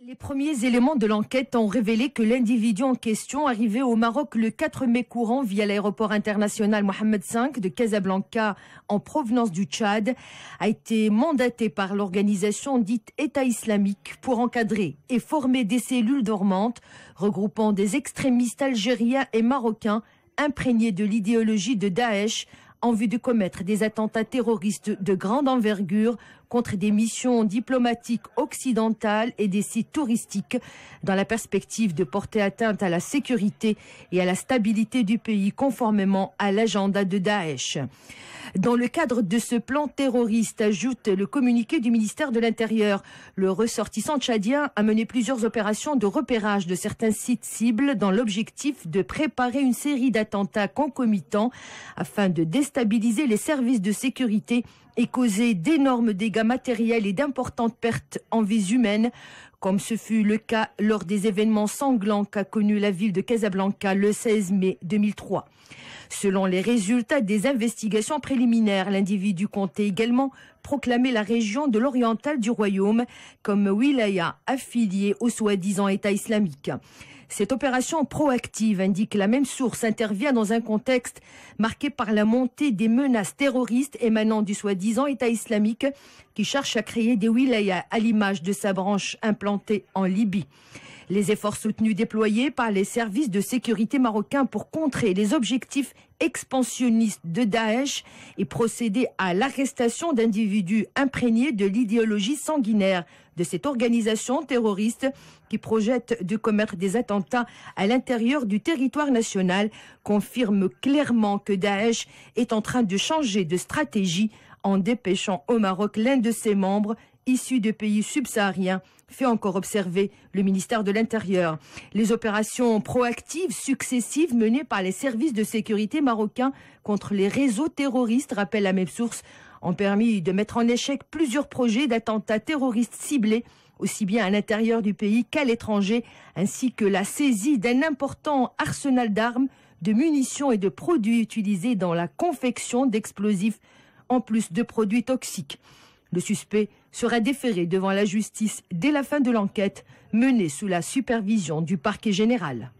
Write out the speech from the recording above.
Les premiers éléments de l'enquête ont révélé que l'individu en question, arrivé au Maroc le 4 mai courant via l'aéroport international Mohamed V de Casablanca en provenance du Tchad, a été mandaté par l'organisation dite État islamique pour encadrer et former des cellules dormantes regroupant des extrémistes algériens et marocains imprégnés de l'idéologie de Daesh en vue de commettre des attentats terroristes de grande envergure contre des missions diplomatiques occidentales et des sites touristiques dans la perspective de porter atteinte à la sécurité et à la stabilité du pays conformément à l'agenda de Daesh. Dans le cadre de ce plan terroriste, ajoute le communiqué du ministère de l'Intérieur, le ressortissant tchadien a mené plusieurs opérations de repérage de certains sites cibles dans l'objectif de préparer une série d'attentats concomitants afin de déstabiliser les services de sécurité et causer d'énormes dégâts matériels et d'importantes pertes en vies humaines, comme ce fut le cas lors des événements sanglants qu'a connu la ville de Casablanca le 16 mai 2003. Selon les résultats des investigations préliminaires, l'individu comptait également proclamer la région de l'oriental du royaume comme wilaya affiliée au soi-disant État islamique. Cette opération proactive, indique la même source, intervient dans un contexte marqué par la montée des menaces terroristes émanant du soi-disant État islamique qui cherche à créer des wilayas à l'image de sa branche implantée en Libye. Les efforts soutenus déployés par les services de sécurité marocains pour contrer les objectifs expansionnistes de Daesh et procéder à l'arrestation d'individus imprégnés de l'idéologie sanguinaire de cette organisation terroriste qui projette de commettre des attentats à l'intérieur du territoire national confirment clairement que Daesh est en train de changer de stratégie en dépêchant au Maroc l'un de ses membres issus de pays subsahariens, fait encore observer le ministère de l'Intérieur. Les opérations proactives successives menées par les services de sécurité marocains contre les réseaux terroristes, rappelle la même source, ont permis de mettre en échec plusieurs projets d'attentats terroristes ciblés, aussi bien à l'intérieur du pays qu'à l'étranger, ainsi que la saisie d'un important arsenal d'armes, de munitions et de produits utilisés dans la confection d'explosifs, en plus de produits toxiques. Le suspect sera déféré devant la justice dès la fin de l'enquête menée sous la supervision du parquet général.